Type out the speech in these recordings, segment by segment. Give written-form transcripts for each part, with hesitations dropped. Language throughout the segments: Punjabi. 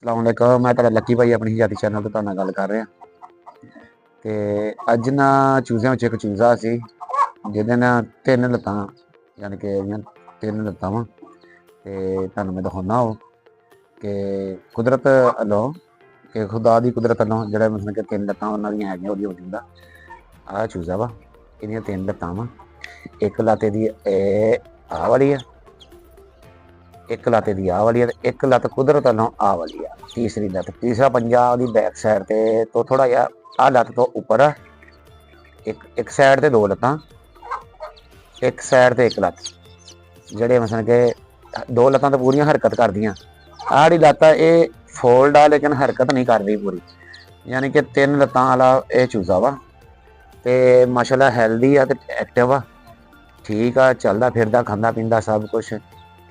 ਸਲਾਮ ਅਲੈਕੁਮ। ਮੈਂ ਤੁਹਾਡਾ ਲੱਕੀ ਭਾਈ ਆਪਣੀ ਜਾਤੀ ਚੈਨਲ ਤੋਂ ਤੁਹਾਡੇ ਨਾਲ ਗੱਲ ਕਰ ਰਿਹਾ। ਤੇ ਅੱਜ ਨਾ ਚੂਜ਼ਿਆਂ ਵਿੱਚ ਇੱਕ ਚੂਜ਼ਾ ਸੀ ਜਿਹਦੇ ਨਾਲ 3 ਲੱਤਾਂ, ਯਾਨੀ ਕਿ ਇਹਦੀਆਂ 3 ਲੱਤਾਂ ਵਾ। ਤੇ ਤੁਹਾਨੂੰ ਮੈਂ ਦਿਖਾਉਣਾ ਉਹ ਕਿ ਕੁਦਰਤ ਵੱਲੋਂ, ਕਿ ਖੁਦਾ ਦੀ ਕੁਦਰਤ ਵੱਲੋਂ ਜਿਹੜਾ ਮਤਲਬ ਕਿ 3 ਲੱਤਾਂ ਉਹਨਾਂ ਦੀਆਂ ਹੈਗੀਆਂ ਉਹਦੀ ਵਜੂਦ ਦਾ ਆਹ ਚੂਜ਼ਾ ਵਾ। ਇਹਦੀਆਂ 3 ਲੱਤਾਂ ਵਾ। ਇੱਕ ਲੱਤ ਇਹਦੀ ਆਹ ਵਾਲੀ ਆ, ਇੱਕ ਲੱਤ ਇਹਦੀ ਆਹ ਵਾਲੀ ਆ, ਤੇ ਇੱਕ ਲੱਤ ਕੁਦਰਤ ਵੱਲੋਂ ਆਹ ਵਾਲੀ ਆ। ਤੀਸਰੀ ਲੱਤ, ਤੀਸਰਾ ਪੰਜਾ ਉਹਦੀ ਬੈਕ ਸਾਈਡ ਤੇ ਤੋਂ ਥੋੜਾ ਜਿਹਾ ਆਹ ਲੱਤ ਤੋਂ ਉੱਪਰ ਆ। ਇੱਕ ਸਾਈਡ ਤੇ 2 ਲੱਤਾਂ, ਇੱਕ ਸਾਈਡ ਤੇ ਇੱਕ ਲੱਤ, ਜਿਹੜੇ ਮਤਲਬ ਕਿ 2 ਲੱਤਾਂ ਤਾਂ ਪੂਰੀਆਂ ਹਰਕਤ ਕਰਦੀਆਂ। ਆਹ ਜਿਹੜੀ ਲੱਤ ਆ ਇਹ ਫੋਲਡ ਆ ਲੇਕਿਨ ਹਰਕਤ ਨਹੀਂ ਕਰਦੀ ਪੂਰੀ, ਯਾਨੀ ਕਿ 3 ਲੱਤਾਂ ਵਾਲਾ ਇਹ ਚੂਜ਼ਾ ਵਾ। ਤੇ ਮਾਸ਼ਾਅੱਲਾ ਹੈਲਦੀ ਆ ਤੇ ਐਕਟਿਵ ਆ, ਠੀਕ ਆ, ਚੱਲਦਾ ਫਿਰਦਾ, ਖਾਂਦਾ ਪੀਂਦਾ ਸਭ ਕੁਛ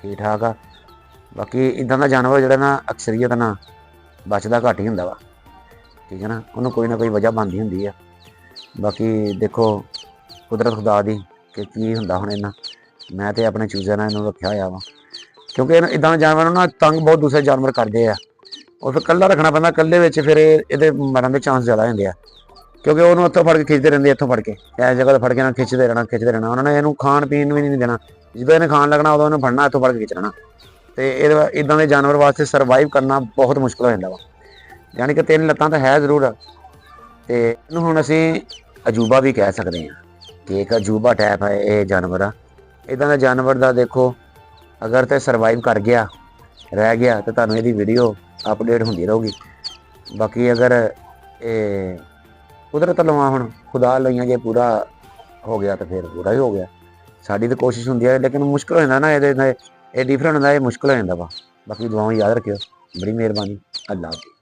ਠੀਕ ਠਾਕ ਆ। ਬਾਕੀ ਇੱਦਾਂ ਦਾ ਜਾਨਵਰ ਜਿਹੜਾ ਨਾ ਅਕਸਰੀਅਤ ਨਾ ਬਚਦਾ ਘੱਟ ਹੀ ਹੁੰਦਾ ਵਾ, ਠੀਕ ਹੈ ਨਾ। ਉਹਨੂੰ ਕੋਈ ਨਾ ਕੋਈ ਵਜ੍ਹਾ ਬਣਦੀ ਹੁੰਦੀ ਆ। ਬਾਕੀ ਦੇਖੋ ਕੁਦਰਤ ਖੁਦਾ ਦੀ ਕਿ ਕੀ ਹੁੰਦਾ ਹੁਣ ਇਹਨਾਂ। ਮੈਂ ਤੇ ਆਪਣੇ ਚੂਜ਼ਿਆਂ ਨਾਲ ਇਹਨੂੰ ਰੱਖਿਆ ਹੋਇਆ ਵਾ, ਕਿਉਂਕਿ ਇੱਦਾਂ ਦੇ ਜਾਨਵਰ ਨੂੰ ਨਾ ਤੰਗ ਬਹੁਤ ਦੂਸਰੇ ਜਾਨਵਰ ਕਰਦੇ ਆ। ਉਹ ਫਿਰ ਇਕੱਲਾ ਰੱਖਣਾ ਪੈਂਦਾ, ਇਕੱਲੇ ਵਿੱਚ ਫਿਰ ਇਹਦੇ ਮਰਨ ਦੇ ਚਾਂਸ ਜ਼ਿਆਦਾ ਹੁੰਦੇ ਆ, ਕਿਉਂਕਿ ਉਹਨੂੰ ਇੱਥੋਂ ਫੜ ਕੇ ਖਿੱਚਦੇ ਰਹਿੰਦੇ, ਇੱਥੋਂ ਫੜ ਕੇ ਇਸ ਜਗ੍ਹਾ ਤੋਂ ਫੜ ਕੇ ਨਾ ਖਿੱਚਦੇ ਰਹਿਣਾ। ਉਹਨਾਂ ਨੇ ਇਹਨੂੰ ਖਾਣ ਪੀਣ ਵੀ ਨਹੀਂ ਦੇਣਾ। ਜਦੋਂ ਇਹਨੇ ਖਾਣ ਲੱਗਣਾ ਉਦੋਂ ਇਹਨੂੰ ਫੜਨਾ, ਇੱਥੋਂ ਫੜ ਕੇ ਖਿੱਚਣਾ। ਤੇ ਇੱਦਾਂ ਦੇ ਜਾਨਵਰ ਵਾਸਤੇ ਸਰਵਾਈਵ ਕਰਨਾ ਬਹੁਤ ਮੁਸ਼ਕਿਲ ਹੋ ਜਾਂਦਾ ਵਾ। ਯਾਨੀ ਕਿ 3 ਲੱਤਾਂ ਤਾਂ ਹੈ ਜ਼ਰੂਰ, ਤੇ ਇਹਨੂੰ ਹੁਣ ਅਸੀਂ ਅਜੂਬਾ ਵੀ ਕਹਿ ਸਕਦੇ ਹਾਂ ਕਿ ਇੱਕ ਅਜੂਬਾ ਟਾਈਪ ਹੈ ਇਹ ਜਾਨਵਰ ਆ। ਇੱਦਾਂ ਦਾ ਜਾਨਵਰ ਦਾ ਦੇਖੋ ਅਗਰ ਤੇ ਸਰਵਾਈਵ ਕਰ ਗਿਆ, ਰਹਿ ਗਿਆ, ਤਾਂ ਤੁਹਾਨੂੰ ਇਹਦੀ ਵੀਡੀਓ ਅਪਡੇਟ ਹੁੰਦੀ ਰਹੂਗੀ। ਬਾਕੀ ਅਗਰ ਇਹ ਕੁਦਰਤ ਲਵਾਂ ਹੁਣ ਖੁਦਾ ਲਈਆਂ ਜੇ ਪੂਰਾ ਹੋ ਗਿਆ ਤਾਂ ਫਿਰ ਪੂਰਾ ਹੀ ਹੋ ਗਿਆ। ਸਾਡੀ ਤਾਂ ਕੋਸ਼ਿਸ਼ ਹੁੰਦੀ ਹੈ, ਲੇਕਿਨ ਮੁਸ਼ਕਿਲ ਹੋ ਜਾਂਦਾ ਨਾ, ਇਹ ਡਿਫਰੈਂਟ ਹੁੰਦਾ, ਇਹ ਮੁਸ਼ਕਿਲ ਹੋ ਜਾਂਦਾ ਵਾ। ਬਾਕੀ ਦੁਆਵਾਂ ਯਾਦ ਰੱਖਿਓ। ਬੜੀ ਮਿਹਰਬਾਨੀ। ਅੱਲਾ ਹਾਫਿਜ਼।